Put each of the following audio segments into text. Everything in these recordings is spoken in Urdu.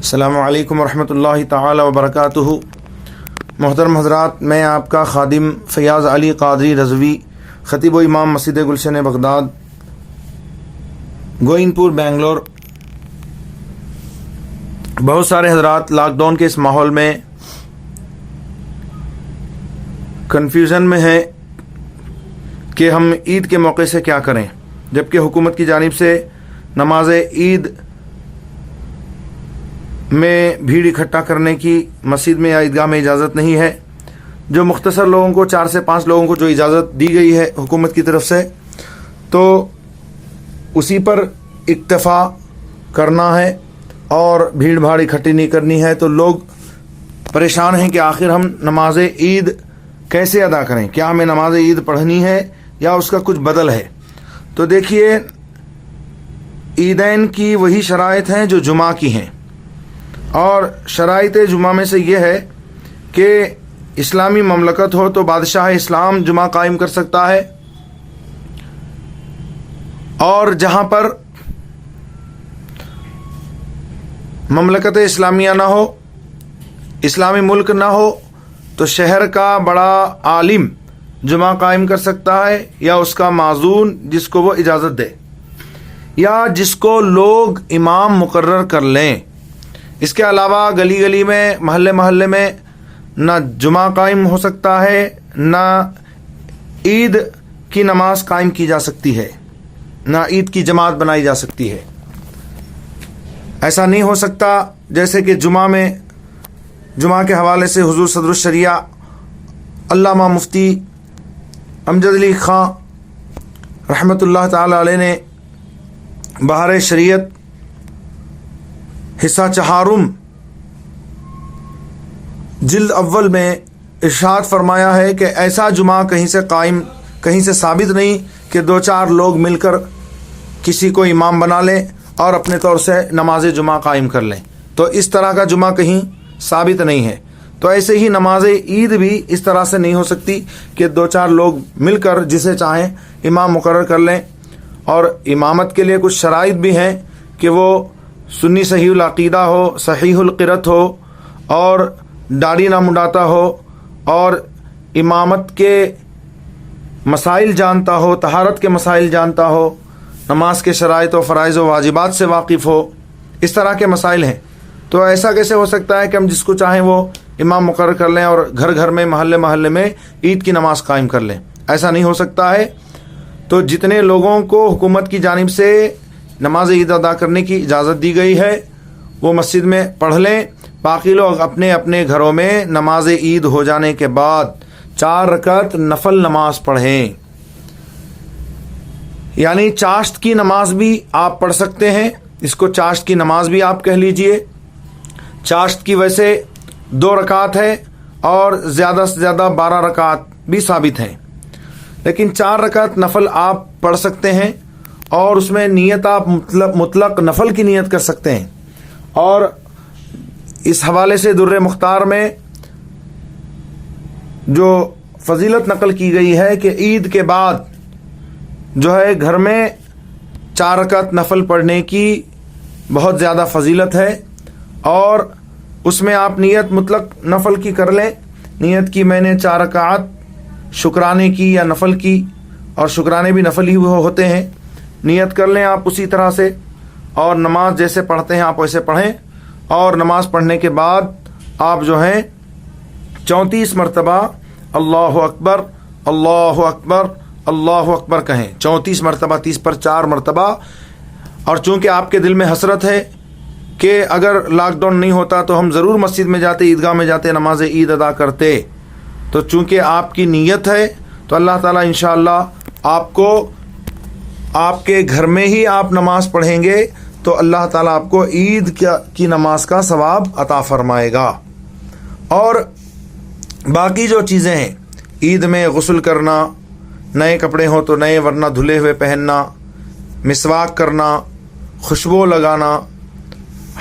السلام علیکم ورحمۃ اللہ تعالی وبرکاتہ۔ محترم حضرات، میں آپ کا خادم فیاض علی قادری رضوی، خطیب و امام مسجد گلشن بغداد، گوئن پور، بنگلور۔ بہت سارے حضرات لاک ڈاؤن کے اس ماحول میں کنفیوژن میں ہیں کہ ہم عید کے موقع سے کیا کریں، جبکہ حکومت کی جانب سے نماز عید میں بھیڑ اکٹھا کرنے کی مسجد میں یا عیدگاہ میں اجازت نہیں ہے۔ جو مختصر لوگوں کو 4 سے 5 لوگوں کو جو اجازت دی گئی ہے حکومت کی طرف سے، تو اسی پر اکتفا کرنا ہے اور بھیڑ بھاڑ اکٹھی نہیں کرنی ہے۔ تو لوگ پریشان ہیں کہ آخر ہم نماز عید کیسے ادا کریں، کیا ہمیں نماز عید پڑھنی ہے یا اس کا کچھ بدل ہے؟ تو دیکھیے، عیدین کی وہی شرائط ہیں جو جمعہ کی ہیں، اور شرائط جمعہ میں سے یہ ہے کہ اسلامی مملکت ہو تو بادشاہ اسلام جمعہ قائم کر سکتا ہے، اور جہاں پر مملکت اسلامیہ نہ ہو، اسلامی ملک نہ ہو، تو شہر کا بڑا عالم جمعہ قائم کر سکتا ہے، یا اس کا معزون جس کو وہ اجازت دے، یا جس کو لوگ امام مقرر کر لیں۔ اس کے علاوہ گلی گلی میں، محلے محلے میں نہ جمعہ قائم ہو سکتا ہے، نہ عید کی نماز قائم کی جا سکتی ہے، نہ عید کی جماعت بنائی جا سکتی ہے۔ ایسا نہیں ہو سکتا جیسے کہ جمعہ کے حوالے سے حضور صدر الشریعہ علامہ مفتی امجد علی خاں رحمۃ اللہ تعالی علیہ نے بہار شریعت حصہ 4 جلد اول میں ارشاد فرمایا ہے کہ ایسا جمعہ کہیں سے ثابت نہیں کہ 2-4 لوگ مل کر کسی کو امام بنا لیں اور اپنے طور سے نماز جمعہ قائم کر لیں۔ تو اس طرح کا جمعہ کہیں ثابت نہیں ہے۔ تو ایسے ہی نماز عید بھی اس طرح سے نہیں ہو سکتی کہ 2-4 لوگ مل کر جسے چاہیں امام مقرر کر لیں۔ اور امامت کے لیے کچھ شرائط بھی ہیں کہ وہ سنی صحیح العقیدہ ہو، صحیح القرت ہو، اور داڑھی نہ منڈاتا ہو، اور امامت کے مسائل جانتا ہو، طہارت کے مسائل جانتا ہو، نماز کے شرائط و فرائض و واجبات سے واقف ہو۔ اس طرح کے مسائل ہیں۔ تو ایسا کیسے ہو سکتا ہے کہ ہم جس کو چاہیں وہ امام مقرر کر لیں اور گھر گھر میں، محلے محلے میں عید کی نماز قائم کر لیں؟ ایسا نہیں ہو سکتا ہے۔ تو جتنے لوگوں کو حکومت کی جانب سے نماز عید ادا کرنے کی اجازت دی گئی ہے وہ مسجد میں پڑھ لیں، باقی لوگ اپنے اپنے گھروں میں نماز عید ہو جانے کے بعد 4 رکعت نفل نماز پڑھیں۔ یعنی چاشت کی نماز بھی آپ پڑھ سکتے ہیں، اس کو چاشت کی نماز بھی آپ کہہ لیجئے۔ چاشت کی ویسے 2 رکعت ہے، اور زیادہ سے زیادہ 12 رکعت بھی ثابت ہیں، لیکن 4 رکعت نفل آپ پڑھ سکتے ہیں، اور اس میں نیت آپ مطلق نفل کی نیت کر سکتے ہیں۔ اور اس حوالے سے در مختار میں جو فضیلت نقل کی گئی ہے کہ عید کے بعد جو ہے گھر میں 4 رکعت نفل پڑھنے کی بہت زیادہ فضیلت ہے، اور اس میں آپ نیت مطلق نفل کی کر لیں۔ نیت کی میں نے 4 رکعت شکرانے کی یا نفل کی، اور شکرانے بھی نفل ہی ہوتے ہیں، نیت کر لیں آپ اسی طرح سے، اور نماز جیسے پڑھتے ہیں آپ ویسے پڑھیں۔ اور نماز پڑھنے کے بعد آپ جو ہیں 34 مرتبہ اللہ اکبر اللہ اکبر اللہ اکبر کہیں، 34 مرتبہ، 30 پر 4 مرتبہ۔ اور چونکہ آپ کے دل میں حسرت ہے کہ اگر لاک ڈاؤن نہیں ہوتا تو ہم ضرور مسجد میں جاتے، عیدگاہ میں جاتے، نماز عید ادا کرتے، تو چونکہ آپ کی نیت ہے تو اللہ تعالیٰ انشاءاللہ آپ کو، آپ کے گھر میں ہی آپ نماز پڑھیں گے تو اللہ تعالیٰ آپ کو عید کی نماز کا ثواب عطا فرمائے گا۔ اور باقی جو چیزیں ہیں، عید میں غسل کرنا، نئے کپڑے ہوں تو نئے ورنہ دھلے ہوئے پہننا، مسواک کرنا، خوشبو لگانا،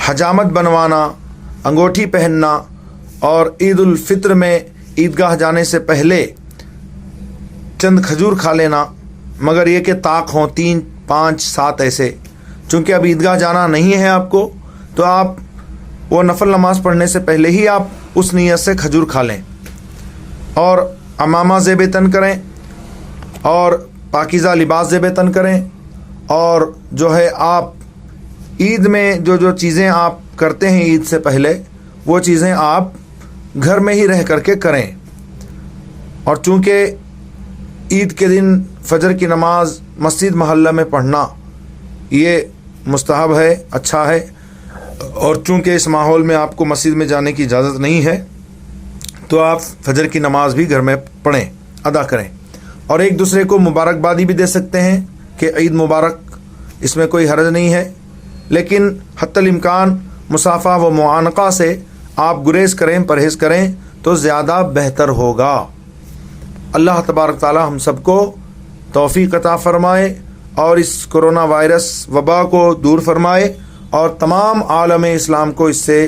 حجامت بنوانا، انگوٹھی پہننا، اور عید الفطر میں عیدگاہ جانے سے پہلے چند کھجور کھا لینا، مگر یہ کہ طاق ہوں 3، 5، 7 ایسے۔ چونکہ اب عیدگاہ جانا نہیں ہے آپ کو، تو آپ وہ نفل نماز پڑھنے سے پہلے ہی آپ اس نیت سے کھجور کھا لیں اور عمامہ زیب تن کریں اور پاکیزہ لباس زیب تن کریں، اور جو ہے آپ عید میں جو چیزیں آپ کرتے ہیں عید سے پہلے وہ چیزیں آپ گھر میں ہی رہ کر کے کریں۔ اور چونکہ عید کے دن فجر کی نماز مسجد محلہ میں پڑھنا یہ مستحب ہے، اچھا ہے، اور چونکہ اس ماحول میں آپ کو مسجد میں جانے کی اجازت نہیں ہے تو آپ فجر کی نماز بھی گھر میں پڑھیں، ادا کریں، اور ایک دوسرے کو مبارکبادی بھی دے سکتے ہیں کہ عید مبارک، اس میں کوئی حرج نہیں ہے، لیکن حتی الامکان مصافحہ و معانقہ سے آپ گریز کریں، پرہیز کریں تو زیادہ بہتر ہوگا۔ اللہ تبارک تعالی ہم سب کو توفیق عطا فرمائے اور اس کرونا وائرس وبا کو دور فرمائے اور تمام عالم اسلام کو اس سے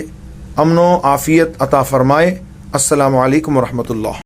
امن و عافیت عطا فرمائے۔ السلام علیکم ورحمۃ اللہ۔